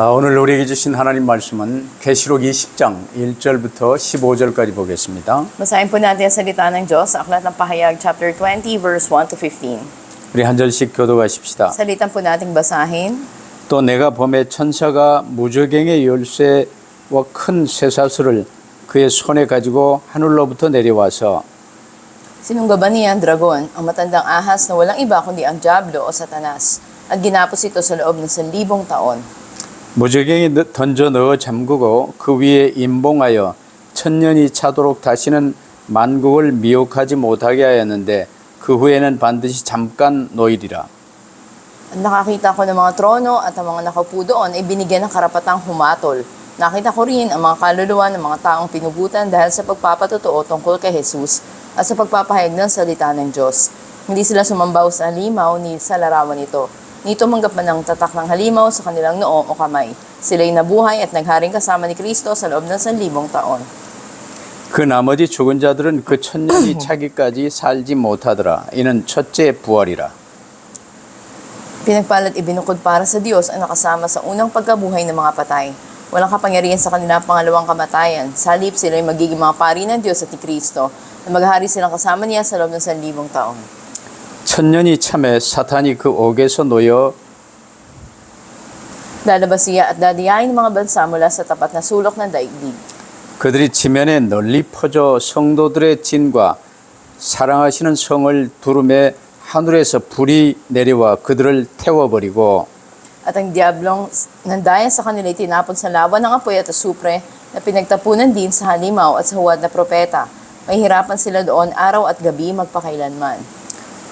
오늘 우리에게 주신 하나님 말씀은 계시록 20장 1절부터 15절까지 보겠습니다. Basahin po natin ang salita ng Diyos sa Aklat ng Pahayag, chapter 20, verse 1 to 15. 우리 한 절씩 교독하십시다. Salitan po nating basahin. 또 내가 범에 천사가 무저갱의 열쇠와 큰 쇠사슬을 그의 손에 가지고 하늘로부터 내려와서 Sinunggaban niya ang dragon, ang matandang ahas na walang iba kundi ang Diablo o Satanas, at ginapos ito sa loob ng 1,000 taon. 무저갱에 던져 넣어 잠그고 그 위에 임봉하여 천년이 차도록 다시는 만국을 미혹하지 못하게 하였는데 그 후에는 반드시 잠깐 놓이리라. At nakakita ko ng mga trono at ang mga nakaupo doon ay binigyan ng karapatang humatol. Nakita ko rin ang mga kaluluwa ng mga taong pinugutan dahil sa pagpapatotoo tungkol kay Jesus at sa pagpapahayag ng salita ng Diyos. Hindi sila sumambaw sa halimaw ni sa larawan nito. Nito manggap man ng tatak ng halimaw sa kanilang noo o kamay. Sila'y nabuhay at nagharing kasama ni Kristo sa loob ng 1,000 taon. 그 나머지 죽은 자들은 그 천년이 차기까지 살지 못하더라. 이는 첫째 부활이라. Pinagpalad ibinukod para sa Diyos ang nakasama sa unang pagkabuhay ng mga patay. Walang kapangyarihan sa kanila pangalawang kamatayan. Sa halip sila'y magiging mga pari ng Diyos at ni Kristo na maghahari silang kasama niya sa loob ng 1,000 taon. 천년이 참에 사탄이 그 옥에서 놓여 Lalabas siya at dadiyain ng mga bansa mula sa tapat na sulok ng daigdig. 그들이 지면에 널리 퍼져 성도들의 진과 사랑하시는 성을 두름에 하늘에서 불이 내려와 그들을 태워버리고 At ang diablong nandaya sa kanila tinapon sa lawan ng apoy at asupre na pinagtapunan din sa halimaw at sa huwad na propeta. Mahihirapan sila doon araw at gabi magpakailanman.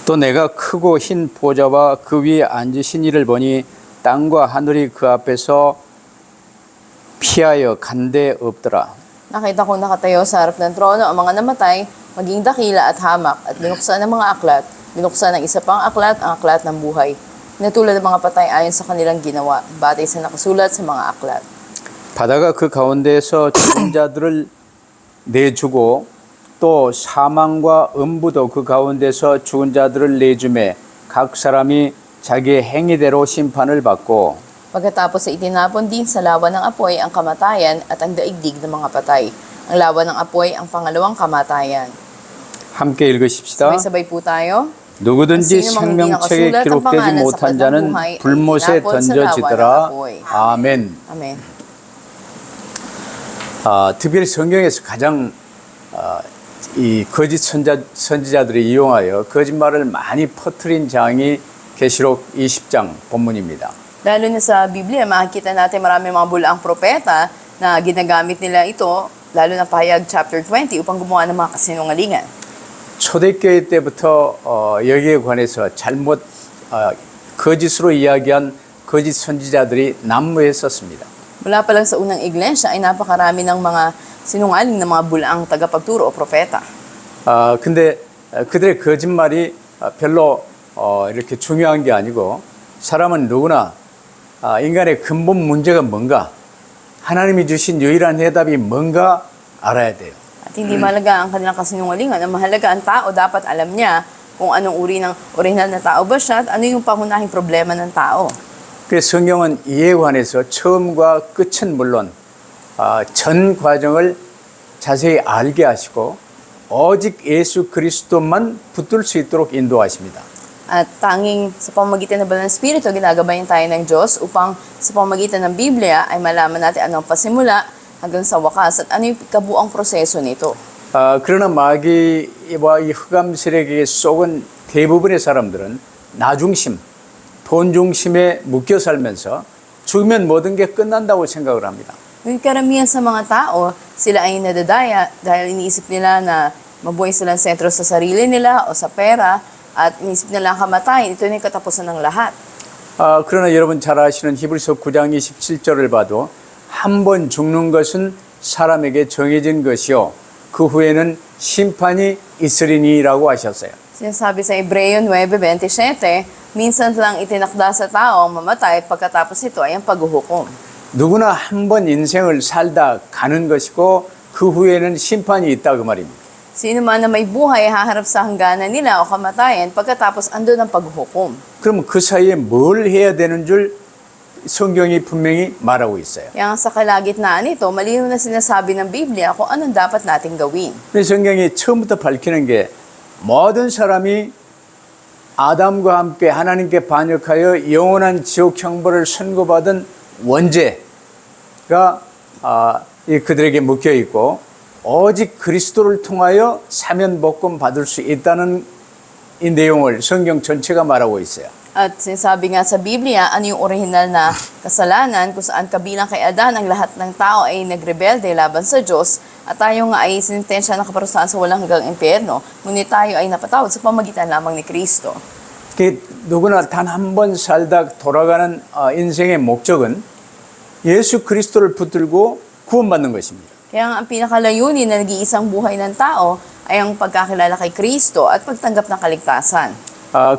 또 내가 크고 흰 보좌와 그 위에 앉으신 이를 보니 땅과 하늘이 그 앞에서 피하여 간 데 없더라. Nakita kong nakatayo sa harap ng trono ang mga namatay, maging dakila at hamak, at binuksan ng mga aklat. Binuksan ng isa pang aklat, ang aklat ng buhay. Natulad ng mga patay ayon sa kanilang ginawa, batay sa nakasulat sa mga aklat. 바다가 그 가운데에서 죽은 자들을 내주고 또 사망과 음부도 그 가운데서 죽은 자들을 내주매 각 사람이 자기의 행위대로 심판을 받고 Pagkatapos ay itinapon din sa lawa ng apoy ang kamatayan at ang daigdig ng mga patay. Ang lawa ng apoy ang pangalawang kamatayan. 함께 읽으십시다. Sabay-sabay po tayo. 누구든지 생명책에 기록되지 못한 자는 불못에 던져지더라. 아멘. Amen. 특별히 성경에서 가장 이 거짓 선지자들이 이용하여 거짓말을 많이 퍼뜨린 장이 계시록 20장 본문입니다. Lalo na sa Biblia, makikita natin marami mga bulaang propeta na ginagamit nila ito, lalo na Pahayag chapter 20, upang gumawa ng mga kasinungalingan. 초대교회 때부터 여기에 관해서 잘못 거짓으로 이야기한 거짓 선지자들이 난무했었습니다. Mula pa lang sa unang iglesia ay napakarami ng mga sinungaling na mga bulaang tagapagturo o propeta. 근데 그들의 거짓말이 별로 이렇게 중요한 게 아니고 사람은 누구나 인간의 근본 문제가 뭔가 하나님이 주신 유일한 해답이 뭔가 알아야 돼요. At hindi mahalaga ang kanilang kasinungalingan. Ang mahalaga ang tao, dapat alam niya kung anong uri ng orihinal na tao ba siya at ano yung pangunahing problema ng tao. 그래서 성경은 이에 관해서 처음과 끝은 물론 전 과정을 자세히 알게 하시고 오직 예수 그리스도만 붙들 수 있도록 인도하십니다. At tanging sa pamamagitan ng Banal na Espiritu, ginagabayan tayo ng Diyos upang sa pamamagitan ng Biblia ay malaman natin anong pasimula hanggang sa wakas at ano yung kabuang proseso nito. 그러나 마귀와 이 흑암 세력에게 속은 대부분의 사람들은 나 중심, 돈 중심에 묶여 살면서 죽으면 모든 게 끝난다고 생각을 합니다. Yung karamihan sa mga tao, sila ay nadadaya dahil iniisip nila na mabuhay silang sentro sa sarili nila o sa pera at iniisip nila ang kamatayan. Ito na yung katapusan ng lahat. 그러나 여러분 잘 아시는 히브리서 9장 27절을 봐도 한 번 죽는 것은 사람에게 정해진 것이요 그 후에는 심판이 있으리니라고 하셨어요. Sinasabi sa Hebreo 9:27, minsan lang itinakda sa tao ang mamatay pagkatapos ito ay ang paghuhukom. 누구나 한 번 인생을 살다 가는 것이고 그 후에는 심판이 있다 그 말입니다. Sino man na may buhay haharap sa hangganan nila o kamatayan pagkatapos andun ang paghuhukom. 그러면 그 사이에 뭘 해야 되는 줄 성경이 분명히 말하고 있어요. Kaya nga sa kalagitnaan nito, malinaw na sinasabi ng Biblia kung anong dapat nating gawin. 근데 성경이 처음부터 밝히는 게 모든 사람이 아담과 함께 하나님께 반역하여 영원한 지옥 형벌을 선고받은 원죄가 그들에게 묶여 있고 오직 그리스도를 통하여 사면 복권 받을 수 있다는 이 내용을 성경 전체가 말하고 있어요. At sinasabi nga sa Biblia, ano yung orihinal na kasalanan kung saan kabilang kay Adan ang lahat ng tao ay nagrebelde laban sa Diyos at tayo nga ay sinintensya na kaparusahan sa walang hanggang impyerno, ngunit tayo ay napatawad sa pamagitan lamang ni Kristo. 누구나 단 한 번 살다 돌아가는 인생의 목적은 예수 그리스도를 붙들고 구원받는 것입니다. Kaya nga ang pinakalayunin na nag-iisang buhay ng tao ay ang pagkakilala kay Kristo at pagtanggap ng kaligtasan.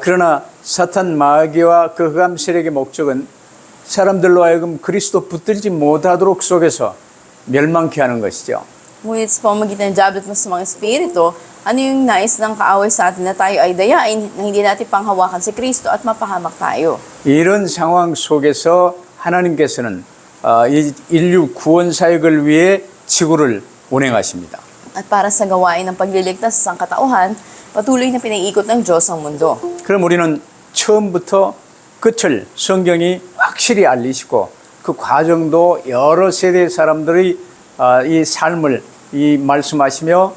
그러나 사탄 마귀와 그 흑암 세력의 목적은 사람들로 하여금 그리스도 붙들지 못하도록 속에서 멸망케 하는 것이죠. Ngunit sa pamamagitan ng Diablo at masamang espiritu, ano yung nais ng kaaway sa atin na tayo ay dayain na hindi natin panghawakan si Kristo at mapahamak tayo. 이런 상황 속에서 하나님께서는 이 인류 구원 사역을 위해 지구를 운행하십니다. At para sa gawain ng pagliligtas sa sangkatauhan, patuloy na pinaiikot ng Diyos ang mundo. 그럼 우리는 처음부터 끝을 성경이 확실히 알리시고 그 과정도 여러 세대의 사람들의 이 삶을 말씀하시며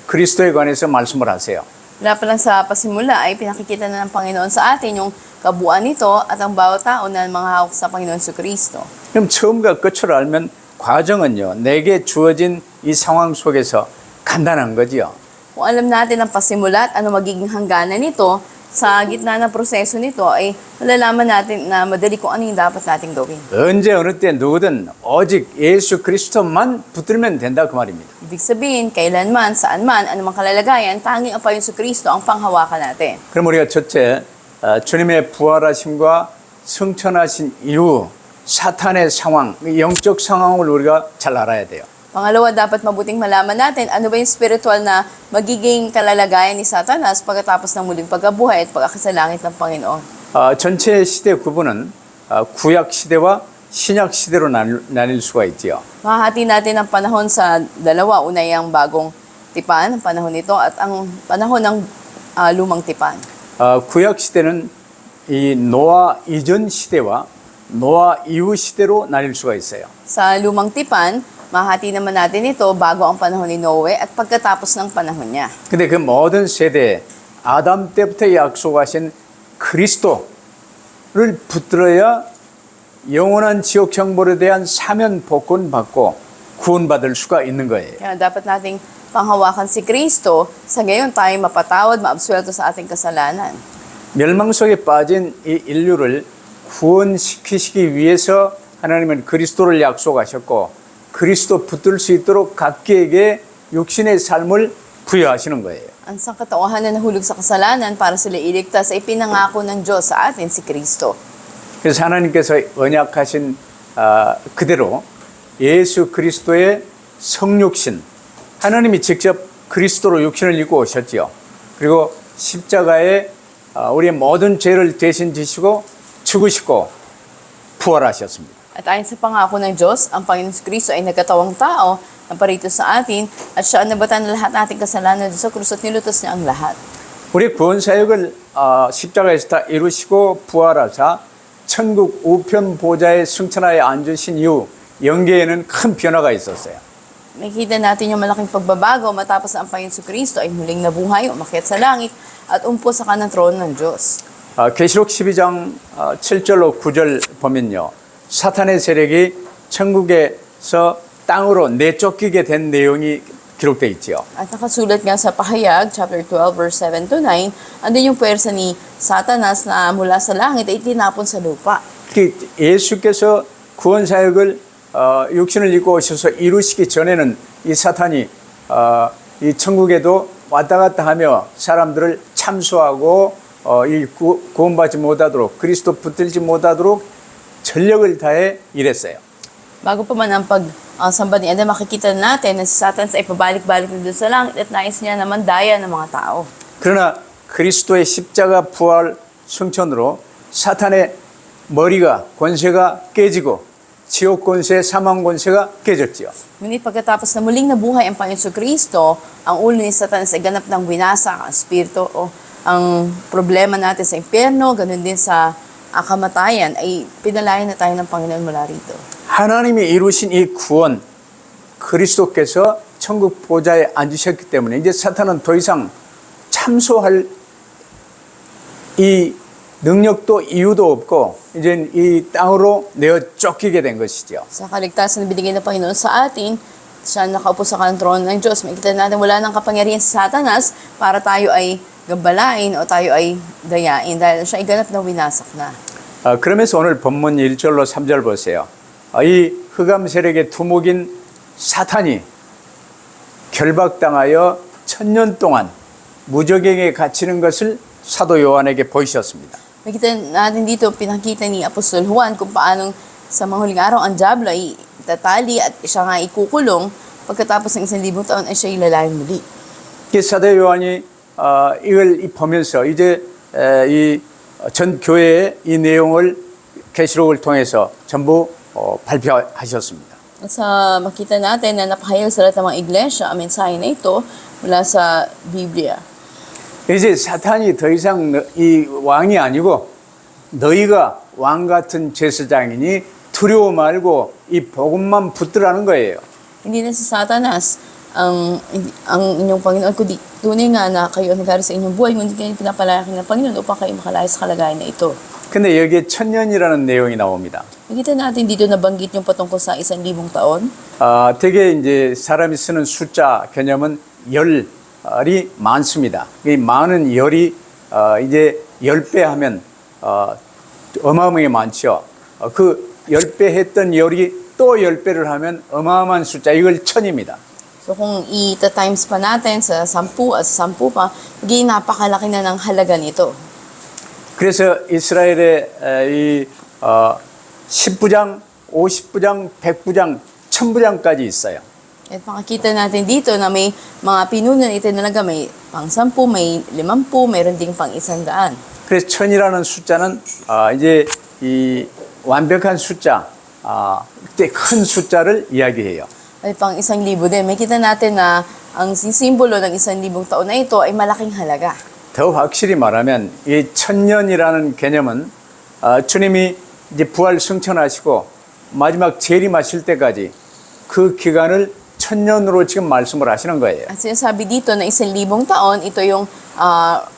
그리스도에 관해서 말씀을 하세요. Wala pa lang sa pasimula ay pinakikita na ng Panginoon sa atin yung kabuuan nito at ang bawat tao na mga hawak sa Panginoon sa Kristo. 그럼 처음과 끝을 알면 과정은요, 내게 주어진 이 상황 속에서 간단한 거지요. Kung alam natin ang pasimula at ano magiging hangganan nito, sa gitna ng proseso nito ay malalaman natin na madali kung ano yung dapat nating gawin. 언제 어느 때 누구든 오직 예수 그리스도만 붙들면 된다 그 말입니다. Ibig sabihin, kailanman, saan man, anumang kalalagayan, tanging ang Panginoon sa Kristo ang panghawakan natin. 그럼 우리가 첫째, 주님의 부활하심과 승천하신 이후 사탄의 상황, 영적 상황을 우리가 잘 알아야 돼요. Pangalawa, dapat mabuting malaman natin ano ba yung spiritual na magiging kalalagayan ni Satanas pagkatapos ng muling pagkabuhay at pagkakasalangit ng Panginoon. 전체 시대 구분은 구약 시대와 신약 시대로 나뉠 수가 있지요. Mahahati natin ang panahon sa dalawa. Una yung bagong tipan, ang panahon nito, at ang panahon ng lumang tipan. 구약 시대는 이 노아 이전 시대와 노아 이후 시대로 나뉠 수가 있어요. Sa lumang tipan, mahati naman natin ito bago ang panahon ni Noe at pagkatapos ng panahon niya. 근데 그 모든 세대에 아담 때부터 약속하신 그리스도를 붙들어야 영원한 지옥 형벌에 대한 사면 복권 받고 구원받을 수가 있는 거예요. Kaya dapat nating panghawakan si Kristo sa gayon tayo mapatawad, maabsuelto sa ating kasalanan. 멸망 속에 빠진 이 인류를 구원시키시기 위해서 하나님은 그리스도를 약속하셨고 그리스도 붙들 수 있도록 각기에게 육신의 삶을 부여하시는 거예요. Ang sangkatauhan na nahulog sa kasalanan para sila iligtas ay pinangako ng Diyos sa atin si Kristo. 그래서 하나님께서 언약하신 그대로 예수 그리스도의 성육신, 하나님이 직접 그리스도로 육신을 입고 오셨지요. 그리고 십자가에 우리의 모든 죄를 대신 지시고 죽으시고 부활하셨습니다. At ayon sa pangako ng Diyos, ang Panginoon si Kristo ay nagkatawang tao na parito sa atin at siya ang nabatan ng lahat nating kasalanan sa krus at nilutas niya ang lahat. 우리 구원 사역을 십자가에서 다 이루시고 부활하사 천국 우편 보좌에 승천하여 앉으신 이후 영계에는 큰 변화가 있었어요. Nakikita natin yung malaking pagbabago matapos ang Panginoon si Kristo ay muling nabuhay, umakyat sa langit at umpo sa kanang trono ng Diyos. 계시록 12장 7절로 9절 보면요. 사탄의 세력이 천국에서 땅으로 내쫓기게 된 내용이 기록되어 있지요. At nakasulat nga sa Pahayag, chapter 12, verse 7 to 9, andun yung pwersa ni Satanas na mula sa langit ay tinapon sa lupa. 예수께서 구원 사역을 육신을 입고 오셔서 이루시기 전에는 이 사탄이 이 천국에도 왔다 갔다 하며 사람들을 참수하고 이 구원받지 못하도록 그리스도 붙들지 못하도록 전력을 다해 일했어요. Bago pa man ang pagsamba ni Adam, makikita natin na si Satanas ay pabalik-balik na doon sa langit at nais niya naman daya ng mga tao. 그러나 그리스도의 십자가 부활 승천으로 사탄의 머리가 권세가 깨지고 지옥 권세, 사망 권세가 깨졌지요. Ngunit pagkatapos na muling nabuhay ang Panginoon Kristo, ang ulo ni Satanas ay ganap ng winasak ang espiritu o ang problema natin sa impyerno, ganun din sa kamatayan, ay pinalayan na tayo ng Panginoon mula rito. 하나님이 이루신 이 구원, 그리스도께서 천국 보좌에 앉으셨기 때문에 이제 사탄은 더 이상 참소할 이 능력도 이유도 없고 이제 이 땅으로 내어 쫓기게 된 것이죠. Sa kaligtasan na binigay ng Panginoon sa atin, siya nakaupo sa kanang trono ng Diyos. Makikita natin wala nang kapangyarihan sa Satanas para tayo ay gambalain o tayo ay dayain dahil siya ay ganap na winasak na. 그러면서 오늘 본문 1절로 3절 보세요. 이 흑암 세력의 두목인 사탄이 결박당하여 1000년 동안 무적행에 갇히는 것을 사도 요한에게 보이셨습니다. Nakita natin dito, pinakita ni Apostol Juan kung paanong sa mga huling araw ang diablo ay itatali at siya nga ikukulong pagkatapos ng 1,000 taon ay siya ilalayan muli. 사도 요한이 이걸 보면서 이제 이 전 교회에 이 내용을 계시록을 통해서 전부 발표하셨습니다. At sa makita natin na napahayag sa lahat ng mga iglesia ang mensahe na ito mula sa Biblia. 이제 사탄이 더 이상 이 왕이 아니고 너희가 왕 같은 제사장이니 두려워 말고 이 복음만 붙들라는 거예요. Hindi na sa Satanas ang inyong Panginoon, kundi tunay nga na kayo ang nagari sa inyong buhay, ngunit kayo pinapalaki ng Panginoon upang kayo makalaya sa kalagayan na ito. 근데 여기에 1000년이라는 내용이 나옵니다. Nakita natin dito nabanggit yung patungkol sa 1,000 taon. 되게 이제 사람이 쓰는 숫자 개념은 열이 많습니다. 이 많은 열이 이제 10배 하면 어마어마하게 많죠. 그 10배 했던 열이 또 10배를 하면 어마어마한 숫자, 이걸 1000입니다. So kung ita-times pa natin sa 10 at sa 10 pa, magiging napakalaki na ng halaga nito. 그래서 이스라엘의 이 10부장, 50부장, 100부장, 1000부장까지 있어요. At makikita natin dito na may mga pinuno na itinalaga, may pang 10, may 50, mayroon ding pang 100. 그래서 1000이라는 숫자는 이제 이 완벽한 숫자, 꽤 큰 숫자를 이야기해요. At pang 1,000 din, makikita natin na ang simbolo ng 1,000 taon na ito ay malaking halaga. 더 확실히 말하면 이 1000년이라는 개념은 주님이 이제 부활 승천하시고 마지막 재림하실 때까지 그 기간을 1000년으로 지금 말씀을 하시는 거예요. At sinasabi dito na 1,000 taon, ito yung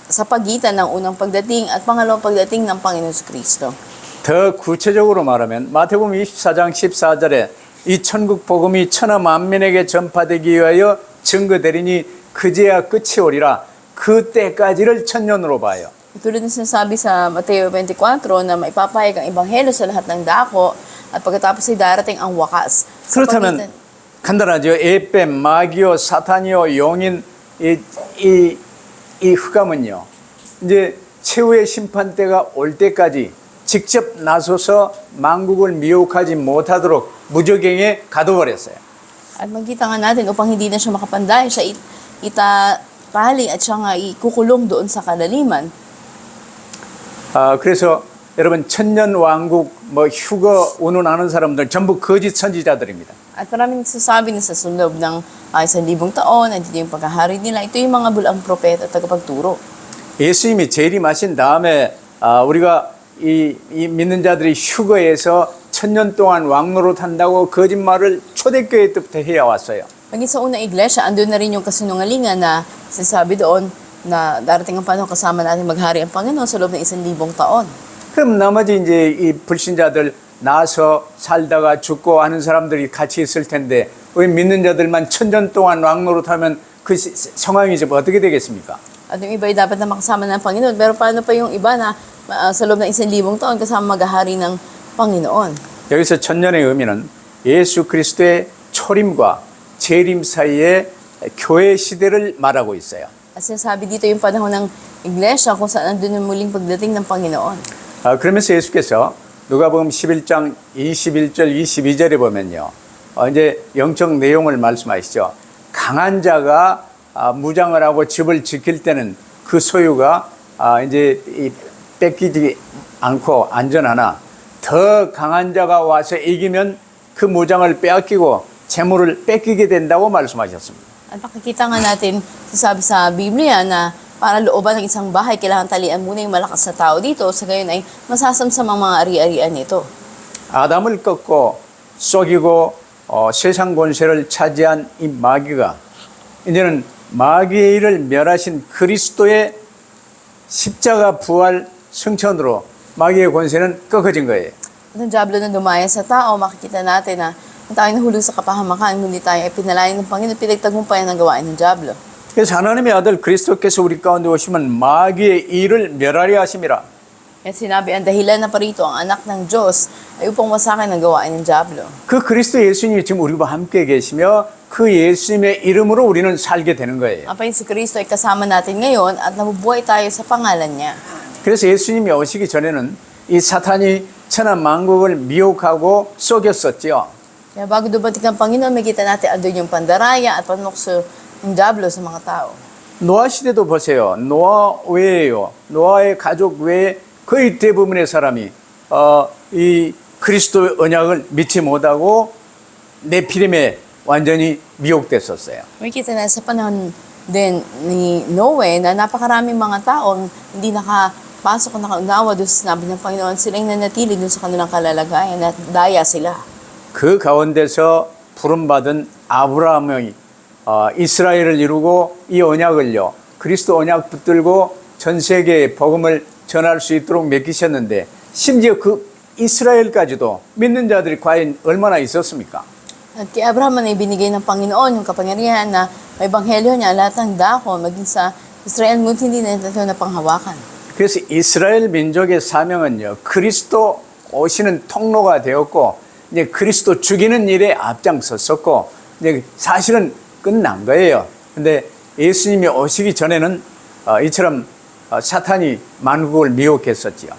sa pagitan ng unang pagdating at pangalawang pagdating ng Panginoon Kristo. 더 구체적으로 말하면 마태복음 24장 14절에 이 천국 복음이 천하 만민에게 전파되기 위하여 증거되리니 그제야 끝이 오리라. 그때까지를 1000년으로 봐요. Tulad ng sinasabi sa Mateo 24 na maipapahayag ang ebanghelyo sa lahat ng dako at pagkatapos ay darating ang wakas. Sa 그렇다면 간단하죠. 에뱀, 마귀요, 사탄이요, 용인 이 흑암은요. 이제 최후의 심판 때가 올 때까지 직접 나서서 만국을 미혹하지 못하도록 무적행에 가둬버렸어요. At magkita nga natin upang hindi na siya makapanday, siya itatali at siya nga ikukulong doon sa kalaliman. 그래서 여러분 천년 왕국 뭐 휴거 운운하는 사람들 전부 거짓 선지자들입니다. At maraming nagsasabi na sa sunod ng 1,000 taon, at ito yung pagkahari nila, ito yung mga bulang propeta at tagapagturo. 예수님이 재림하신 다음에 우리가 이 믿는 자들이 휴거에서 1000년 동안 왕노릇 한다고 거짓말을 초대교회 때부터 해왔어요. Maging sa unang iglesia, andun na rin yung kasinungalingan na sinasabi doon na darating ang panahon kasama natin maghari ang Panginoon sa loob ng 1,000 taon. 그럼 나머지 이제 이 불신자들 나서 살다가 죽고 하는 사람들이 같이 있을 텐데 왜 믿는 자들만 1000년 동안 왕노릇하면 그 상황이 좀 어떻게 되겠습니까? At yung iba ay dapat na makasama ng Panginoon. Pero paano pa yung iba na sa loob ng 1,000 taon kasama maghahari ng Panginoon? 여기서 천년의 의미는 예수 그리스도의 초림과 재림 사이의 교회 시대를 말하고 있어요. At sinasabi dito yung panahon ng iglesia kung saan andun yung muling pagdating ng Panginoon. 그러면서 예수께서 누가복음 11장 21절 22절에 보면요. 이제 영적 내용을 말씀하시죠. 강한 자가 무장을 하고 집을 지킬 때는 그 소유가 이제 뺏기지 않고 안전하나 더 강한 자가 와서 이기면 그 무장을 빼앗기고 재물을 뺏기게 된다고 말씀하셨습니다. At makikita nga natin, sasabi sa Biblia na para looban ng isang bahay, kailangan talian muna yung malakas na tao dito, sa gayon ay masasamsam ang mga ari-arian nito. 아담을 꺾고 속이고 세상 권세를 차지한 이 마귀가 이제는 마귀의 일을 멸하신 그리스도의 십자가 부활 승천으로 마귀의 권세는 꺾어진 거예요. At ang Diablo na dumaya sa tao, makikita natin na tayo nahulog sa kapahamakan, ngunit tayo ay pinalayan ng Panginoon, pinagtagumpayan ng gawain ng Diablo. 그래서 하나님의 아들 그리스도께서 우리 가운데 오시면 마귀의 일을 멸하려 하심이라. At sinabi, ang dahilan na parito ang anak ng Diyos ay upang masakin ang gawain ng Diablo. 그 그리스도 예수님이 지금 우리와 함께 계시며 그 예수님의 이름으로 우리는 살게 되는 거예요. Ang Panginoon si Kristo ay kasama natin ngayon at nabubuhay tayo sa pangalan niya. 그래서 예수님이 오시기 전에는 이 사탄이 천하 만국을 미혹하고 속였었지요. Kaya bago dumating ang Panginoon, makita natin andun yung pandaraya at panukso ng Diablo sa mga tao. 노아 시대도 보세요. 노아 외에요. 노아의 가족 외에 거의 대부분의 사람이 이 그리스도의 언약을 믿지 못하고 네피림에 완전히 미혹됐었어요. Makikita na sa panahon din ni Noe na napakaraming mga taong hindi nakapasok o nakaunawa doon sa sinabi ng Panginoon. Silang nanatili doon sa kanilang kalalagayan at daya sila. 그 가운데서 부름받은 아브라함의 이스라엘을 이루고 이 언약을요. 그리스도 언약 붙들고 전 세계에 복음을 전할 수 있도록 맡기셨는데 심지어 그 이스라엘까지도 믿는 자들이 과연 얼마나 있었습니까? At kay Abraham ay binigay ng Panginoon yung kapangyarihan na may ebanghelyo niya lahat ng dako maging sa Israel, ngunit hindi na ito na panghawakan. 그래서 이스라엘 민족의 사명은요. 그리스도 오시는 통로가 되었고 이제 그리스도 죽이는 일에 앞장섰었고 이제 사실은 끝난 거예요. 근데 예수님이 오시기 전에는 이처럼 사탄이 만국을 미혹했었지요.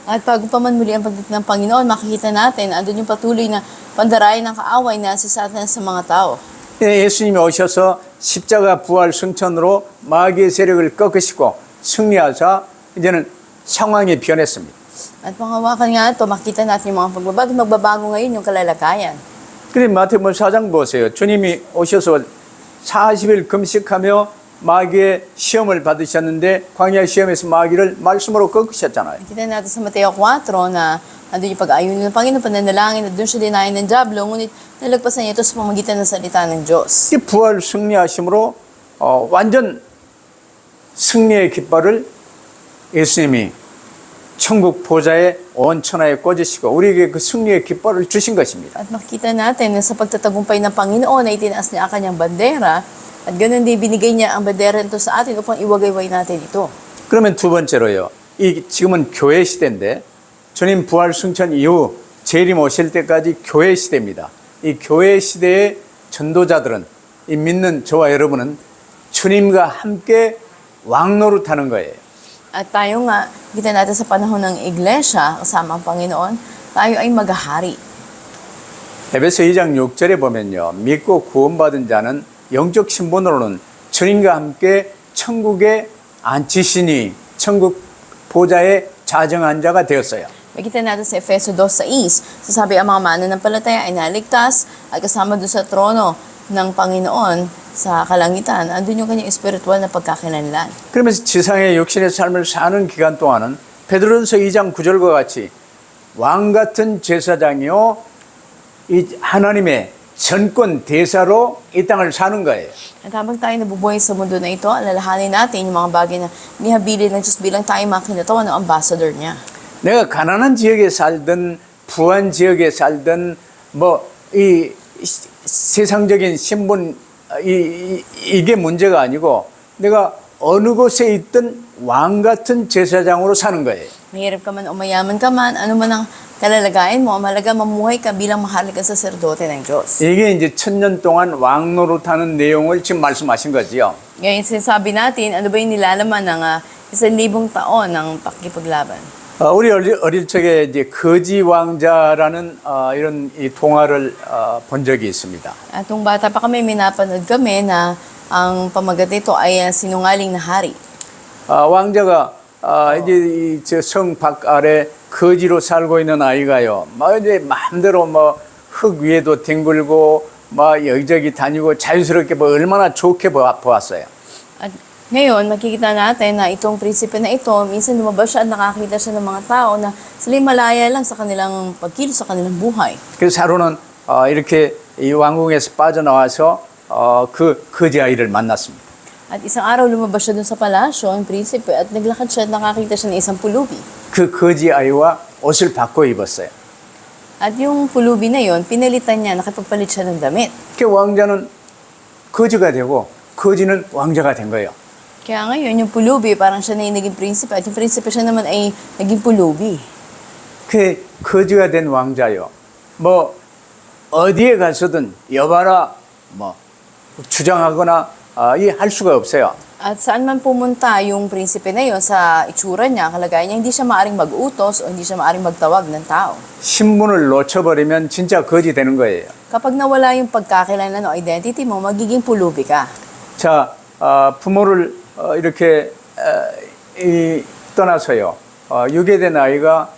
At bago pa man muli ang pagdating ng Panginoon, makikita natin, andun yung patuloy na pandarayan ng kaaway na sa Satan sa mga tao. 예수님이 오셔서 십자가 부활 승천으로 마귀의 세력을 꺾으시고 승리하사 이제는 상황이 변했습니다. At panghawakan nga ito, makita natin yung mga pagbabago. Magbabago ngayon yung kalalagayan. 그런데 마태복음 4장 보세요. 주님이 오셔서 40일 금식하며 마귀의 시험을 받으셨는데 광야 시험에서 마귀를 말씀으로 꺾으셨잖아요. Makita natin sa Mateo 4 na andun yung pag-ayunin ng Panginoon, pananalangin, at doon siya dinahin ng Diablo, ngunit nalagpasan niya ito sa pamamagitan ng salita ng Diyos. 이 부활 승리하심으로 완전 승리의 깃발을 예수님이 천국 보좌에 온 천하에 꽂으시고 우리에게 그 승리의 깃발을 주신 것입니다. At makita natin na sa pagtatagumpay ng Panginoon ay itinaas niya ang kanyang bandera, at ganoon din binigay niya ang bandera nito sa atin upang iwagayway natin ito. 그러면 두 번째로요. 이 지금은 교회 시대인데 주님 부활 승천 이후 재림 오실 때까지 교회 시대입니다. 이 교회 시대의 전도자들은 이 믿는 저와 여러분은 주님과 함께 왕노릇하는 거예요. At tayo nga, kita natin sa panahon ng iglesia, kasama ang Panginoon, tayo ay maghahari. 에베소 2장 6절에 보면요. 믿고 구원받은 자는 영적 신분으로는 주님과 함께 천국에 앉히시니 천국 보좌에 자정한 자가 되었어요. Makita natin sa Efeso 2:6, sasabi ang mga mananampalataya ay naligtas at kasama doon sa trono ng Panginoon sa kalangitan. Andun yung kanyang espiritual na pagkakilanlan. 그러면서 지상의 육신의 삶을 사는 기간 동안은 베드로전서 2장 9절과 같이 왕 같은 제사장이요 이 하나님의 전권 대사로 이 땅을 사는 거예요. At habang tayo nabubuhay sa mundo na ito, alalahanin natin yung mga bagay na nihabili ng Diyos bilang tayo mga kinatawan ng ambassador niya. 내가 가난한 지역에 살든 부한 지역에 살든 뭐 이 세상적인 신분 이게 문제가 아니고 내가 어느 곳에 있든 왕 같은 제사장으로 사는 거예요. Mahirap ka man o mayaman ka man, ano man ang kalalagayan mo, mahalaga mamuhay ka bilang mahalagang saserdote ng Diyos. 이게 이제 1000년 동안 왕노릇하는 내용을 지금 말씀하신 거지요. Ngayon, sinasabi natin, ano ba yung nilalaman ng 1,000 taon ng pakikipaglaban? 우리 어릴 적에 이제 거지 왕자라는 이런 이 동화를 본 적이 있습니다. At nung bata pa kami, minapanood kami na ang pamagat nito ay sinungaling na hari. 왕자가 이제 성 밖 아래 거지로 살고 있는 아이가요. 막 이제 마음대로 뭐 흙 위에도 뒹굴고 막 여기저기 다니고 자유스럽게 뭐 얼마나 좋게 보았어요. At ngayon, makikita natin na itong prinsipe na ito, minsan lumabas siya at nakakita siya ng mga tao na sila'y malaya lang sa kanilang pagkilos, sa kanilang buhay. 그래서 하루는 이렇게 이 왕궁에서 빠져나와서 그 거지 아이를 만났습니다. At isang araw lumabas siya dun sa palasyo, ang prinsipe, at naglakad siya at nakakita siya ng isang pulubi. 그 거지 아이와 옷을 바꿔 입었어요. At yung pulubi na yon, pinalitan niya, nakipagpalit siya ng damit. 그 왕자는 거지가 되고 거지는 왕자가 된 거예요. Kaya ngayon, yung pulubi, parang siya na yung naging prinsipe, at yung prinsipe siya naman ay naging pulubi. 그 거지가 된 왕자요. 뭐 어디에 가서든 여봐라 뭐 주장하거나 이 할 수가 없어요. At saan man pumunta yung prinsipe na yon sa itsura niya, kalagayan niya, hindi siya maaring mag-utos o hindi siya maaring magtawag ng tao. 신분을 놓쳐버리면 진짜 거지 되는 거예요. Kapag nawala yung pagkakilala o identity mo, magiging pulubi ka. 자, 부모를 이렇게 떠나서요. 유괴된 아이가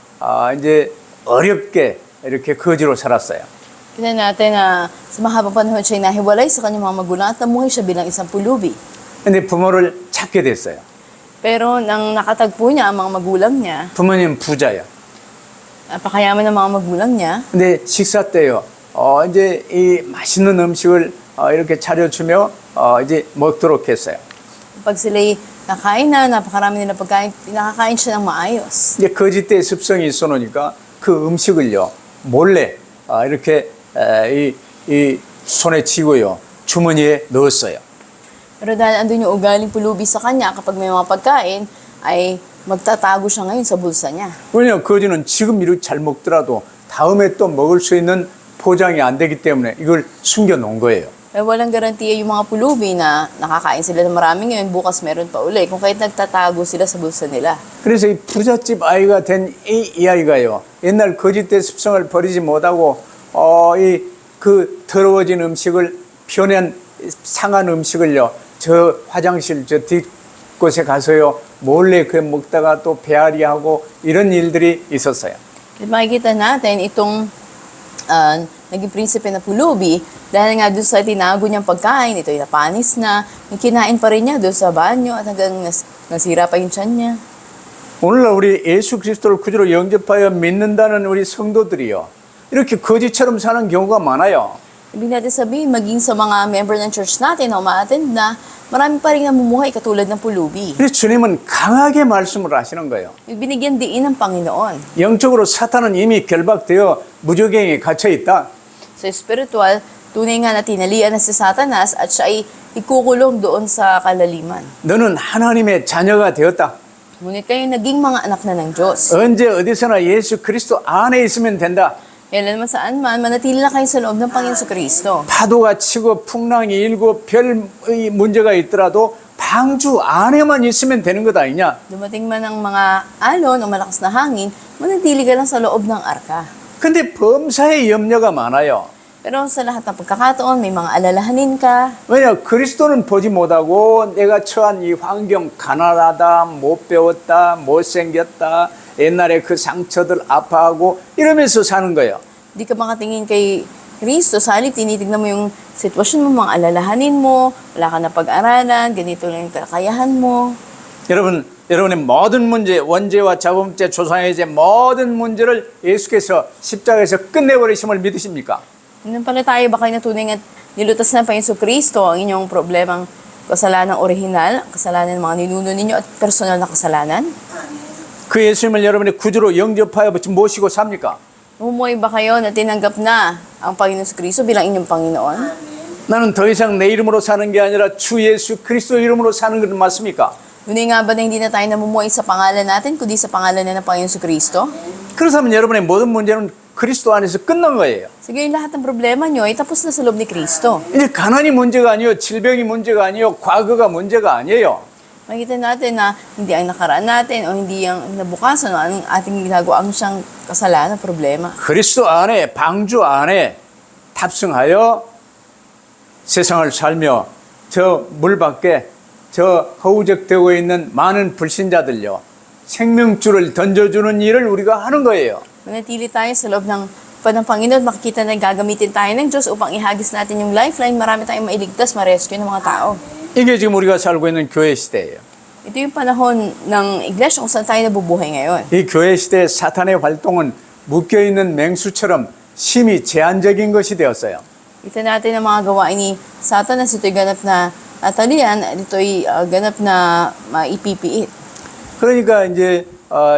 이제 어렵게 이렇게 거지로 살았어요. Kita natin na sa mahabang panahon siya nahiwalay sa kanyang mga magulang at namuhay siya bilang isang pulubi. 근데 부모를 찾게 됐어요. Pero nang nakatagpo niya ang mga magulang niya, 부모님 부자야. napakayaman ng mga magulang niya, 근데 식사 때요. 이제 이 맛있는 음식을 이렇게 차려주며 이제 먹도록 했어요. pag sila'y nakain na, napakarami nila pagkain, nakakain siya ng maayos. 이제 거지 때 습성이 있어 놓으니까 그 음식을요 몰래 이렇게 이 손에 쥐고요 주머니에 넣었어요. Pero dahil andun yung ugaling pulubi sa kanya, kapag may mga pagkain, ay magtatago siya ngayon sa bulsa niya. 왜냐면 거지는 지금 이렇게 잘 먹더라도 다음에 또 먹을 수 있는 보장이 안 되기 때문에 이걸 숨겨 놓은 거예요. Ay walang garantiya yung mga pulubi na nakakain sila ng marami ngayon, bukas meron pa uli. Kung kahit nagtatago sila sa bulsa nila. 그래서 이 부잣집 아이가 된 이 아이가요 옛날 거지 때 습성을 버리지 못하고 그 더러워진 음식을 변한 상한 음식을요 저 화장실 저 뒷곳에 가서요 몰래 그 먹다가 또 배앓이하고 이런 일들이 있었어요. At makikita natin itong naging prinsipe na pulubi, dahil nga doon sa tinago niyang pagkain, ito yung napanis na, kinain pa rin niya doon sa banyo at hanggang nasira pa yung tiyan niya. 오늘날 우리 예수 그리스도를 구주로 영접하여 믿는다는 우리 성도들이요 이렇게 거지처럼 사는 경우가 많아요. Ibig natin sabihin, maging sa mga member ng church natin na umaattend na, marami pa rin namumuhay katulad ng pulubi. 그래서 주님은 강하게 말씀을 하시는 거예요. Binigyan diin ng Panginoon. 영적으로 사탄은 이미 결박되어 무저갱에 갇혀 있다. Sa spiritual, tunay nga na tinalian na si Satanas at siya ay ikukulong doon sa kalaliman. 너는 하나님의 자녀가 되었다. Ngunit kayo naging mga anak na ng Diyos. 언제 어디서나 예수 그리스도 안에 있으면 된다. Kailan naman saan man, manatili lang kayo sa loob ng Panginoon Kristo. 파도가 치고 풍랑이 일고 별의 문제가 있더라도 방주 안에만 있으면 되는 것 아니냐. Dumating man ang mga alon o malakas na hangin, manatili ka lang sa loob ng arka. 근데 범사에 염려가 많아요. Pero sa lahat ng pagkakataon, may mga alalahanin ka. 왜냐 그리스도는 보지 못하고 내가 처한 이 환경 가난하다 못 배웠다 못생겼다 옛날에 그 상처들 아파하고 이러면서 사는 거예요. Di ka makatingin kay Kristo, sa halip tinitignan mo yung sitwasyon mo, mga alalahanin mo, wala ka na pag-aralan, ganito lang yung kakayahan mo. 여러분의 모든 문제, 원죄와 자범죄, 조상의 죄 모든 문제를 예수께서 십자가에서 끝내버리심을 믿으십니까? Nung pala tayo ba kayo natunay at nilutas na pa yung Kristo ang inyong problemang kasalanan orihinal, kasalanan ng mga ninuno ninyo at personal na kasalanan? 그 예수님을 여러분의 구주로 영접하여 모시고 삽니까? Umuwi ba kayo na tinanggap na ang Panginoon Kristo bilang inyong Panginoon? 나는 더 이상 내 이름으로 사는 게 아니라 주 예수 그리스도 이름으로 사는 것 맞습니까? Ngunit nga ba na hindi na tayo namumuhay sa pangalan natin, kundi sa pangalan na ng Panginoon Kristo? 그렇다면 여러분의 모든 문제는 그리스도 안에서 끝난 거예요. Sige, yung lahat ng problema nyo ay tapos na sa loob ni Kristo. 이제 가난이 문제가 아니에요. 질병이 문제가 아니에요. 과거가 문제가 아니에요. Makikita natin na hindi ang nakaraan natin o hindi ang nabukasan o anong ating ginagawa ang siyang kasalanan, problema. 그리스도 안에 방주 안에 탑승하여 세상을 살며 저 물 밖에 저 허우적대고 있는 많은 불신자들요 생명줄을 던져주는 일을 우리가 하는 거예요. Manatili tayo sa loob ng Panginoon, makikita na gagamitin tayo ng Diyos upang ihagis natin yung lifeline. Marami tayong mailigtas, ma-rescue ng mga tao. 이게 지금 우리가 살고 있는 교회 시대예요. Ito yung panahon ng iglesia kung saan tayo nabubuhay ngayon. 이 교회 시대 사탄의 활동은 묶여있는 맹수처럼 심히 제한적인 것이 되었어요. Ito natin ang mga gawain ni Satanas. Ito'y ganap na talian at ito'y ganap na maipipiit. 그러니까 이제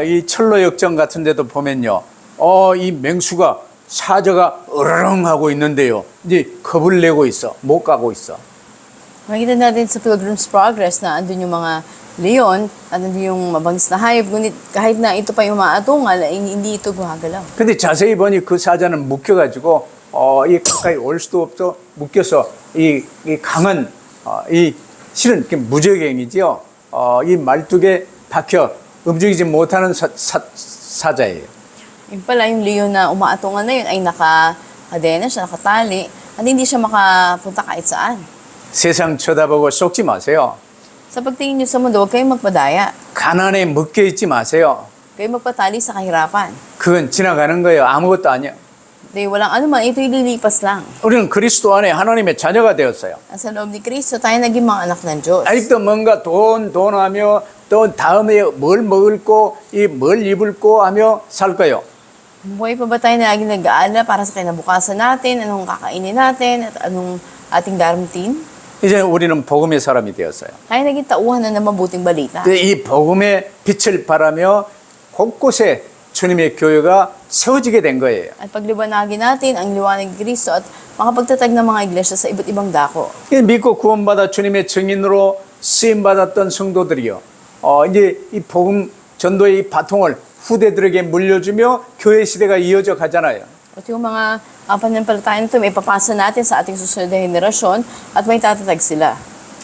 이 철로 역정 같은 데도 보면요. 이 맹수가 사자가 으르렁 하고 있는데요. 이제 겁을 내고 있어. 못 가고 있어. Makikita natin sa Pilgrim's Progress na andun yung mga leon at andun yung mabangis na hayop. Ngunit kahit na ito pa yung maatungal, hindi ito gumagalaw. 근데 자세히 보니 그 사자는 묶여가지고 이 가까이 올 수도 없어 묶여서 이 강한 이 실은 무적행이지요. 이 말뚝에 박혀 움직이지 못하는 사자예요. Yung pala yung leon na umaatungan na yun ay nakadena siya, nakatali at hindi siya makapunta kahit saan. 세상 쳐다보고 속지 마세요. Sa pagtingin nyo sa mundo, huwag kayong magpadaya. 가난에 묶여 있지 마세요. Kayo magpatali sa kahirapan. 그건 지나가는 거예요. 아무것도 아니야. Dahil walang anuman, ito'y lilipas lang. 우리는 그리스도 안에 하나님의 자녀가 되었어요. At sa loob ni Kristo, tayo naging mga anak ng Diyos. 아직도 뭔가 돈 하며 또 다음에 뭘 먹을 거, 뭘 입을 거 하며 살 거예요. Buhay pa ba tayo na laging nag-aalala para sa kinabukasan natin, anong kakainin natin, at anong ating daramtin? 이제 우리는 복음의 사람이 되었어요. Tayo naging tauhan na ng mabuting balita. 이 복음의 빛을 바라며 곳곳에 주님의 교회가 세워지게 된 거예요. At pagliwanagin natin ang liwanag ni Kristo at makapagtatag ng mga iglesia sa iba't ibang dako. 믿고 구원받아 주님의 증인으로 쓰임받았던 성도들이요. 이제 이 복음 전도의 이 바통을 후대들에게 물려주며 교회 시대가 이어져 가잖아요. At yung mga pananampalataya nito, may papasa natin sa ating susunod na henerasyon at may tatatag sila.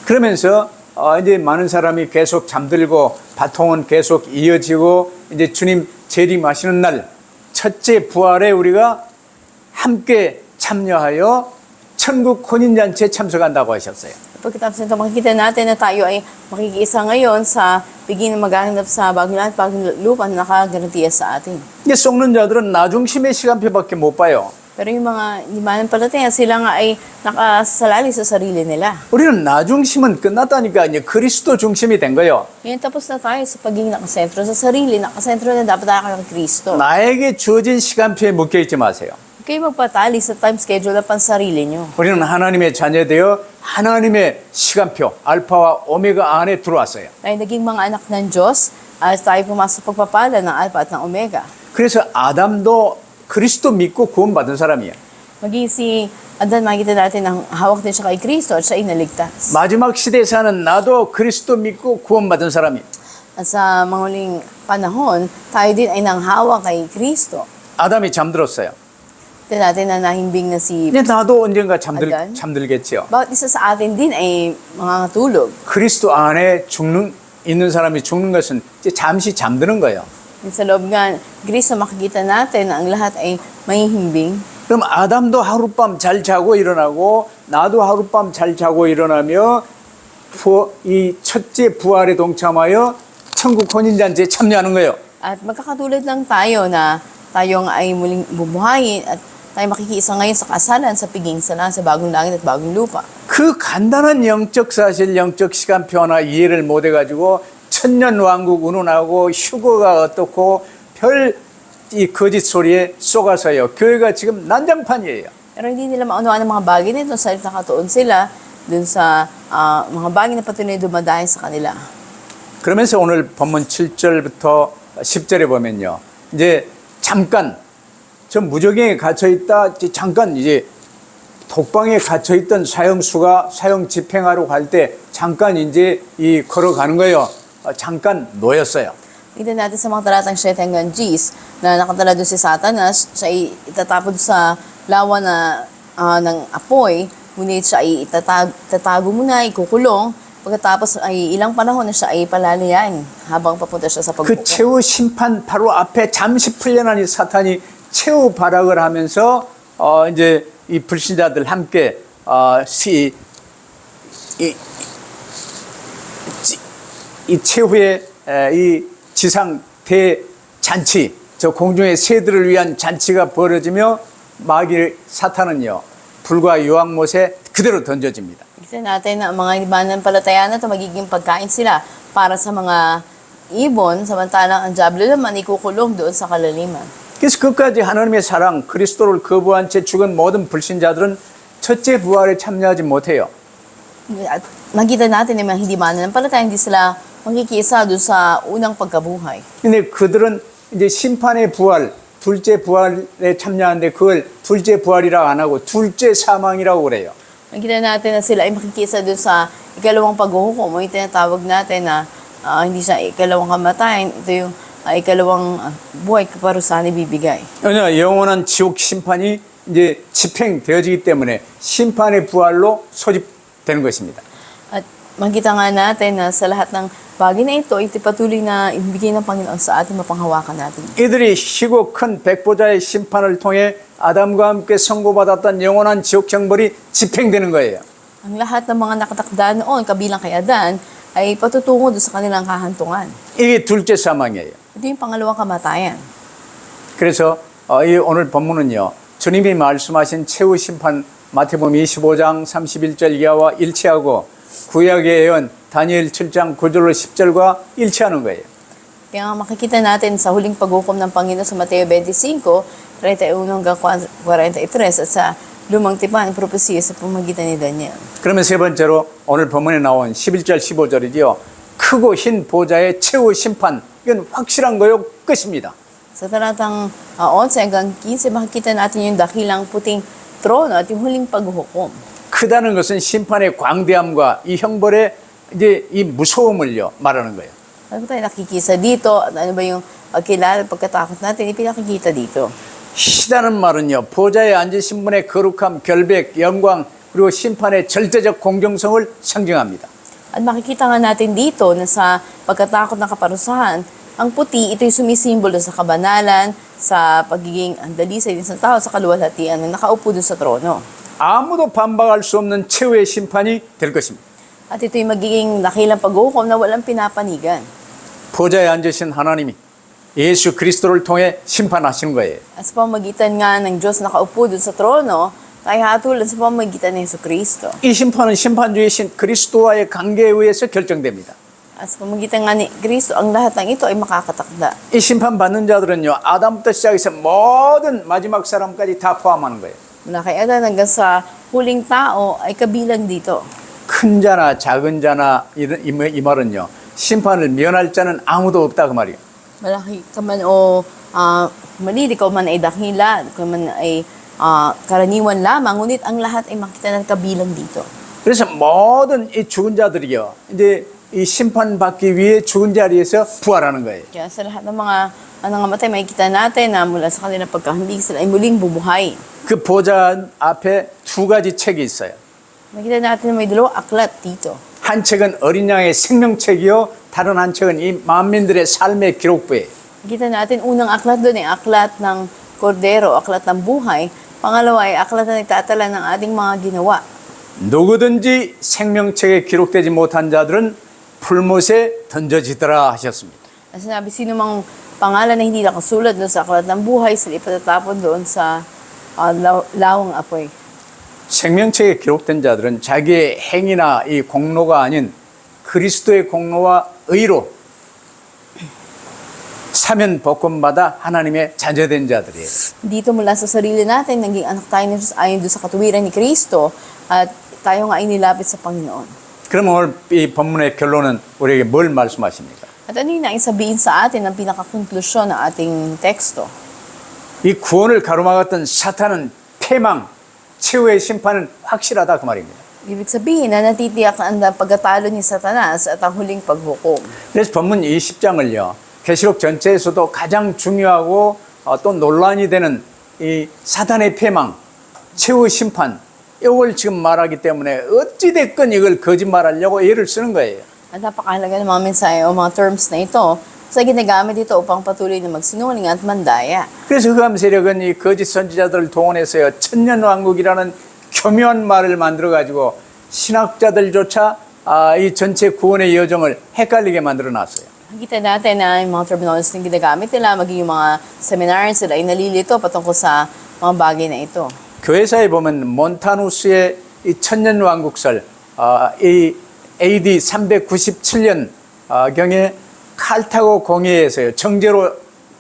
그러면서 이제 많은 사람이 계속 잠들고 바통은 계속 이어지고 이제 주님 재림하시는 날 첫째 부활에 우리가 함께 참여하여 천국 혼인잔치에 참석한다고 하셨어요. Pagkatapos nito, makikita natin na tayo ay makikiisa ngayon sa biging na maghahanap sa bagong lahat, bagong lupa na nakagarantiya sa atin. 이제 속는 자들은 나중심의 시간표밖에 못 봐요. Pero yung mga hindi mananampalataya, sila nga ay nakasalali sa sarili nila. 우리는 나중심은 끝났다니까 이제 그리스도 중심이 된 거예요. Ngayon tapos na tayo sa pagiging nakasentro sa sarili, nakasentro na dapat tayo kay Kristo. 나에게 주어진 시간표에 묶여 있지 마세요. Kayo magpatali sa time schedule na pansarili nyo. 우리는 하나님의 자녀되어 하나님의 시간표 알파와 오메가 안에 들어왔어요. Tayo naging mga anak ng Diyos at tayo pumasok sa pagpapala ng Alpha at ng Omega. 그래서 아담도 그리스도 믿고 구원받은 사람이에요. Maging si Adan, makikita natin ang hawak din siya kay Kristo at siya ay naligtas. 마지막 시대에 사는 나도 그리스도 믿고 구원받은 사람이에요. At sa mga huling panahon, tayo din ay nanghawa kay Kristo. 아담이 잠들었어요. Ito natin na nahimbing na si 이제 나도 언젠가 아담? 잠들겠지요. bawat isa sa atin din ay mga tulog. 그리스도 안에 있는 사람이 죽는 것은 이제 잠시 잠드는 거예요. Sa loob nga, Kristo makikita natin na ang lahat ay mahihimbing. 그럼 아담도 하룻밤 잘 자고 일어나고 나도 하룻밤 잘 자고 일어나며 이 첫째 부활에 동참하여 천국 혼인잔치에 참여하는 거예요. At magkakatulad lang tayo na tayong ay muling bumuhayin at tayo makikiisa ngayon sa kasalan, sa pigingsalan, sa bagong langit at bagong lupa. 그 간단한 영적 사실, 영적 시간표 하나 이해를 못 해가지고 천년 왕국 운운하고 휴거가 어떻고 별 이 거짓 소리에 속아서요. 교회가 지금 난장판이에요. Pero hindi nila maunawaan ang mga bagay nito sa nakatuon sila dun sa mga bagay na patuloy dumadahin sa kanila. 그러면서 오늘 본문 7절부터 10절에 보면요. 이제 잠깐 저 무적행에 갇혀 있다. 잠깐 이제 독방에 갇혀 있던 사형수가 사형 집행하러 갈 때 잠깐 이제 걸어가는 거예요. 잠깐 놓였어요. Tignan natin sa mga talatang 7 hanggang 10 na nakatala doon si Satanas, siya ay itatapon sa lawa ng apoy, ngunit siya ay itatago muna, ikukulong, pagkatapos ay ilang panahon na siya ay palalayan habang papunta siya sa 그 pagbuko. 최후 심판 바로 앞에 잠시 풀려난 이 사탄이 최후 발악을 하면서 이제 이 불신자들 함께 이 최후의 이 지상 대잔치, 저 공중의 새들을 위한 잔치가 벌어지며 마귀 사탄은요 불과 유황못에 그대로 던져집니다. Kita natin na ang mga mananampalataya na ito magiging pagkain sila para sa mga ibon, samantalang ang diablo naman ikukulong doon sa kalaliman. 그래서 끝까지 하나님의 사랑, 그리스도를 거부한 채 죽은 모든 불신자들은 첫째 부활에 참여하지 못해요. At makita natin na mga hindi mananampalataya, hindi sila makikiisa doon sa unang pagkabuhay. 근데 그들은 이제 심판의 부활, 둘째 부활에 참여하는데 그걸 둘째 부활이라고 안 하고 둘째 사망이라고 그래요. Makita natin na sila ay makikisa doon sa ikalawang paghuhukom o yung tinatawag natin na hindi siya ikalawang kamatayan, ito yung ikalawang buhay kaparusahan ibibigay. 왜냐 영원한 지옥 심판이 이제 집행되어지기 때문에 심판의 부활로 소집되는 것입니다. At makita nga natin na sa lahat ng bagay na ito, ito patuloy na ibigay ng Panginoon sa ating mapanghawakan natin. 이들이 희고 큰 백보자의 심판을 통해 아담과 함께 선고받았던 영원한 지옥 형벌이 집행되는 거예요. Ang lahat ng mga nakatakda noon, kabilang kay Adan, ay patutungo doon sa kanilang kahantungan. 이게 둘째 사망이에요. Ito yung pangalawang kamatayan. 그래서 이 오늘 본문은요. 주님이 말씀하신 최후 심판 마태복음 25장 31절 이하와 일치하고 구약의 예언 다니엘 7장 9절로 10절과 일치하는 거예요. Kaya nga makikita natin sa huling paghukom ng Panginoon sa Mateo 25, 31 hanggang 43 at sa lumang tipan ang propesiya sa pamagitan ni Daniel. 그러면 세 번째로 오늘 본문에 나온 11절 15절이죠. 크고 흰 보좌의 최후 심판. 이건 확실한 거요. 끝입니다. Sa talatang 11 hanggang 15, makikita natin yung dakilang puting trono at yung huling paghukom. 크다는 것은 심판의 광대함과 이 형벌의 이제 이 무서움을요 말하는 거예요. Ano ba tayo nakikisa dito? At ano ba yung pagkilala, pagkatakot natin, ipinakikita dito? 희다는 말은요 보좌에 앉으신 분의 거룩함, 결백, 영광 그리고 심판의 절대적 공정성을 상징합니다. At makikita nga natin dito na sa pagkatakot ng kaparusahan, ang puti, ito'y sumisimbolo sa kabanalan, sa pagiging andalisay din sa tao, sa kaluwalhatian na nakaupo dun sa trono. 아무도 반박할 수 없는 최후의 심판이 될 것입니다. At ito'y magiging dakilang paghukom na walang pinapanigan. 보좌에 앉으신 하나님이 예수 그리스도를 통해 심판하시는 거예요. At sa pamagitan nga ng Diyos nakaupo dun sa trono, tayo hatulan sa pamagitan ng Yesu Cristo. 이 심판은 심판주이신 그리스도와의 관계에 의해서 결정됩니다. At sa pamagitan nga ni Cristo, ang lahat ng ito ay makakatakda. 이 심판 받는 자들은요 아담부터 시작해서 모든 마지막 사람까지 다 포함하는 거예요. Mula kay Adan hanggang sa huling tao ay kabilang dito. 큰 자나 작은 자나 이 말은요 심판을 면할 자는 아무도 없다 그 말이에요. Malaki ka man o maliit, ikaw man ay dakila, ikaw man ay karaniwan lamang, ngunit ang lahat ay makita ng kabilang dito. 그래서 모든 이 죽은 자들이요 이제 이 심판 받기 위해 죽은 자리에서 부활하는 거예요. Kaya sa lahat ng mga nangangamatay, makikita natin na mula sa kanilang pagkahandig sila ay muling bubuhay. 그 보좌 앞에 두 가지 책이 있어요. Makikita natin na may dalawang aklat dito. 한 책은 어린 양의 생명책이요 다른 한 책은 이 만민들의 삶의 기록부예요. Makikita natin unang aklat doon ay aklat ng kordero, aklat ng buhay. Pangalawa ay aklat na nagtatala ng ating mga ginawa. 누구든지 생명책에 기록되지 못한 자들은 불못에 던져지더라 하셨습니다. At sinabi, sino mang pangalan na hindi nakasulat doon sa aklat ng buhay, sila ipatatapon doon sa lawang apoy. 생명책에 기록된 자들은 자기의 행위나 이 공로가 아닌 그리스도의 공로와 의로 사면 복권받아 하나님의 자녀된 자들이에요. Dito mula sa sarili natin, naging anak tayo ng Diyos ayon doon sa katuwiran ni Kristo at tayo nga ay nilapit sa Panginoon. 그럼 오늘 이 본문의 결론은 우리에게 뭘 말씀하십니까? At ano yung nais sabihin sa atin ang pinakakonklusyon ng ating teksto? 이 구원을 가로막았던 사탄은 패망, 최후의 심판은 확실하다 그 말입니다. Ibig sabihin na natitiyak ang pagkatalo ni Satanas at ang huling paghukom. 그래서 본문 20장을요. 계시록 전체에서도 가장 중요하고 또 논란이 되는 이 사탄의 패망, 최후 심판 이걸 지금 말하기 때문에 어찌됐건 이걸 거짓말하려고 예를 쓰는 거예요. At napakahalaga ng mga mensahe o mga terms na ito sa ginagamit ito upang patuloy na magsinungaling at mandaya. 그래서 흑암 세력은 이 거짓 선지자들을 동원해서요. 천년왕국이라는 교묘한 말을 만들어가지고 신학자들조차 이 전체 구원의 여정을 헷갈리게 만들어놨어요. Nakita natin na yung mga terminologies na ginagamit nila, maging yung mga seminars sila ay nalilito patungkol sa mga bagay na ito. 교회사에 보면 몬타누스의 이 천년 왕국설, 이 AD 397년 경에 칼타고 공회에서요 정제로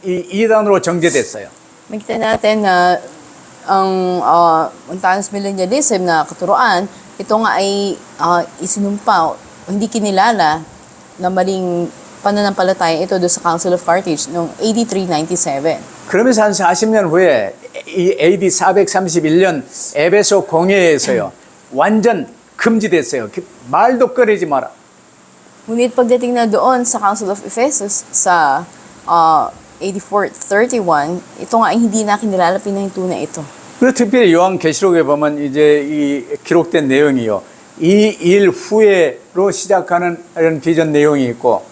이 이단으로 정제됐어요. Makita natin na ang Montanus Millennialism na katuroan, ito nga ay isinumpa, hindi kinilala na maling pananampalataya ito doon sa Council of Carthage noong AD 397. 그러면서 한 40년 후에 이 AD 431년 에베소 공회에서요 완전 금지됐어요. 말도 꺼내지 마라. Ngunit pagdating na doon sa Council of Ephesus sa AD 431, ito nga ay hindi na kinilala pinahintuna ito. 그리고 특별히 요한계시록에 보면 이제 이 기록된 내용이요. 이 일 후에로 시작하는 이런 비전 내용이 있고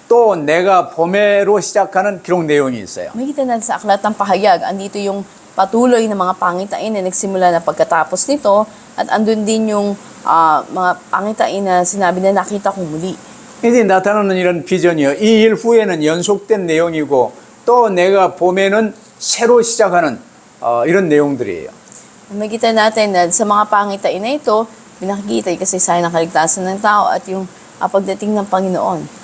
또 내가 봄에로 시작하는 기록 내용이 있어요. Makikita natin sa aklat ng pahayag, andito yung patuloy ng mga pangitain na nagsimula na pagkatapos nito at andun din yung mga pangitain na sinabi na nakita ko muli. 이제 나타나는 이런 비전이요. 이 일 후에는 연속된 내용이고 또 내가 봄에는 새로 시작하는 이런 내용들이에요. Makikita natin na sa mga pangitain na ito, pinakikita yung kasaysayan ng kaligtasan ng tao at yung pagdating ng Panginoon.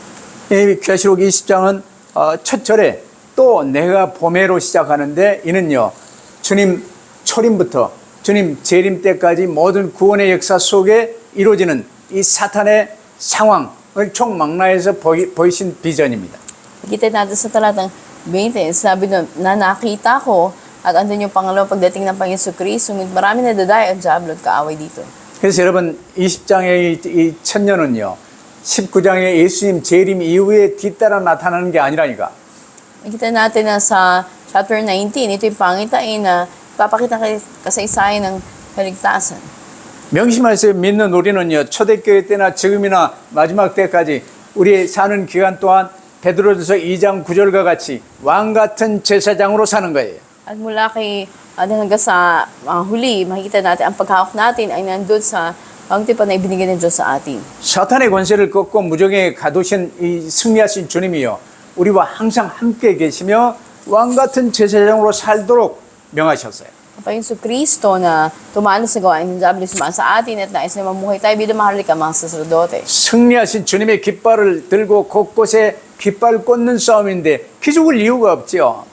이 계시록 20장은 첫 절에 또 내가 봄에로 시작하는데 이는요 주님 초림부터 주님 재림 때까지 모든 구원의 역사 속에 이루어지는 이 사탄의 상황을 총망라해서 보이신 비전입니다. Makikita natin sa talatang 20, sabi doon, na nakita ko at andun yung pangalawang pagdating ng Panginoon Kristo, ngunit marami na daday ang diablo at kaaway dito. 그래서 여러분 20장의 이 천년은요 19장의 예수님 재림 이후에 뒤따라 나타나는 게 아니라니까. Makikita natin na sa chapter 19, ito yung pangitain na papakita kasaysayan ng kaligtasan. 명심하세요. 믿는 우리는요 초대교회 때나 지금이나 마지막 때까지 우리 사는 기간 동안 베드로전서 2장 9절과 같이 왕 같은 제사장으로 사는 거예요. At mula kay hanggang sa huli, makikita natin ang paghawak natin ay nandun sa pangtipan na ibinigay ng Diyos sa atin. 사탄의 권세를 꺾고 무적에 가두신 이 승리하신 주님이요 우리와 항상 함께 계시며 왕 같은 제사장으로 살도록 명하셨어요. Kapag yung Kristo na tumalo sa gawain ng diablo sumaan sa atin at nais na mamuhay tayo bilang maharlika mga saserdote. 승리하신 주님의 깃발을 들고 곳곳에 깃발 꽂는 싸움인데 기죽을 이유가 없죠.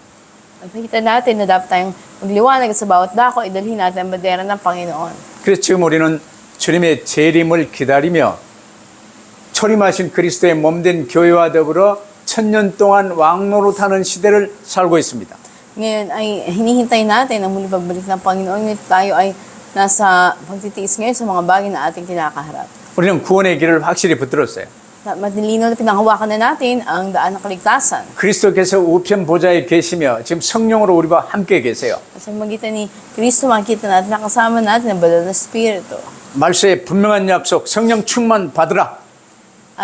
At makikita natin na dapat tayong magliwanag at sa bawat dako, idalhin natin ang bandera ng Panginoon. 그래서 지금 우리는 주님의 재림을 기다리며 초림하신 그리스도의 몸된 교회와 더불어 천년 동안 왕노릇하는 시대를 살고 있습니다. Ngayon ay hinihintay natin ang muling pagbalik ng Panginoon. Ngunit tayo ay nasa pagtitiis ngayon sa mga bagay na ating kinakaharap. 우리는 구원의 길을 확실히 붙들었어요. Matilino na pinanghawakan na natin ang daan ng kaligtasan. 그리스도께서 우편 보좌에 계시며 지금 성령으로 우리와 함께 계세요. Sa magitan ni Kristo, makikita natin na kasama natin ang banal na Espiritu. 말씀에 분명한 약속 성령 충만 받으라.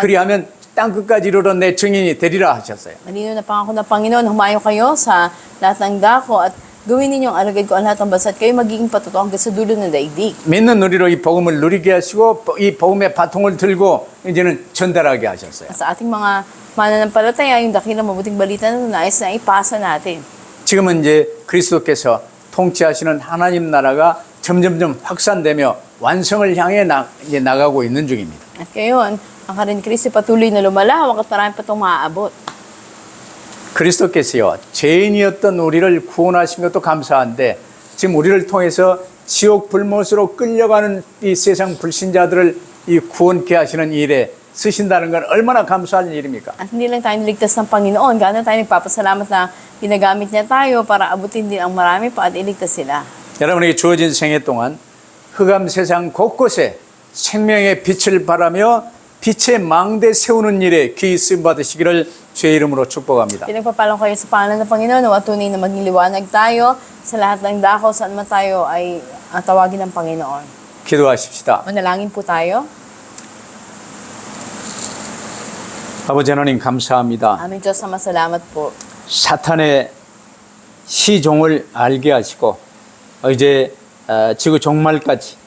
그리하면 땅끝까지 이르러 내 증인이 되리라 하셨어요. Malino na pangako ng Panginoon, humayo kayo sa lahat ng dako at gawin ninyong alagad ko ang lahat ng bansa at kayo magiging patotoo hanggang sa dulo ng daigdig. 믿는 우리로 이 복음을 누리게 하시고 이 복음의 바통을 들고 이제는 전달하게 하셨어요. Sa ating mga mananampalataya, yung dakilang mabuting balita na nais na ipasa natin. 지금은 이제 그리스도께서 통치하시는 하나님 나라가 점점점 확산되며 완성을 향해 이제 나가고 있는 중입니다. At ngayon, ang karin Kristo patuloy na lumalawak at marami pa itong maaabot. 그리스도께서요 죄인이었던 우리를 구원하신 것도 감사한데 지금 우리를 통해서 지옥 불못으로 끌려가는 이 세상 불신자들을 이 구원케 하시는 일에 쓰신다는 건 얼마나 감사한 일입니까? At hindi lang tayo niligtas ng Panginoon, gano'n tayo nagpapasalamat na ginagamit niya tayo para abutin din ang marami pa at iligtas sila. 여러분에게 주어진 생애 동안 흑암 세상 곳곳에 생명의 빛을 발하며 빛의 망대 세우는 일에 귀히 쓰임 받으시기를 주의 이름으로 축복합니다. Pinagpapalang kayo sa pangalan ng Panginoon, na tunay na maging liwanag tayo sa lahat ng dako saan man tayo ay tawagin ng Panginoon. 기도하십시다. Manalangin po tayo. 아버지 하나님 감사합니다. Aming Diyos na masalamat po. 사탄의 시종을 알게 하시고 이제 지구 종말까지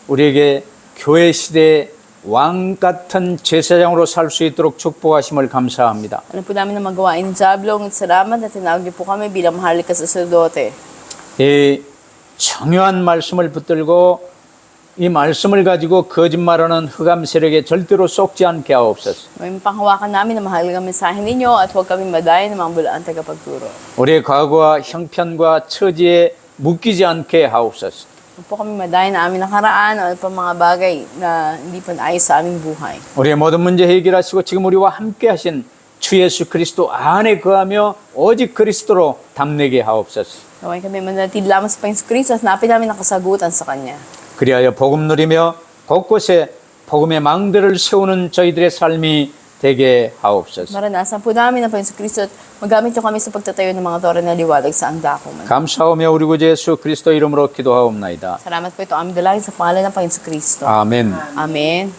우리에게 교회 시대의 왕 같은 제사장으로 살 수 있도록 축복하심을 감사합니다. Ano po namin na magawain ng Diablo, ngunit salamat na tinawag niyo po kami bilang mahalik ka saserdote. 이 중요한 말씀을 붙들고 이 말씀을 가지고 거짓말하는 흑암 세력에 절대로 속지 않게 하옵소서. May panghawakan namin na mahalagang mensahe ninyo at huwag kami madayan ng mga bulaan tagapagturo. 우리의 과거와 형편과 처지에 묶이지 않게 하옵소서. Huwag po kami madayan na aming nakaraan o pa mga bagay na hindi pa naayos sa aming buhay. 우리의 모든 문제 해결하시고 지금 우리와 함께 하신 주 예수 그리스도 안에 거하며 오직 그리스도로 담내게 하옵소서. Gawin kami manatili lamang sa Panginoon Kristo at napin namin ang kasagutan sa Kanya. 그리하여 복음 누리며 곳곳에 복음의 망대를 세우는 저희들의 삶이 되게 하옵소서. Maranasan po namin ang Panginoon Kristo at magamit niyo kami sa pagtatayo ng mga tore na liwalag sa angdakuman. 감사하며 우리 구주 예수 그리스도 이름으로 기도하옵나이다. Salamat po ito aming dalangin sa pangalan ng Panginoon Kristo. 아멘. Amen.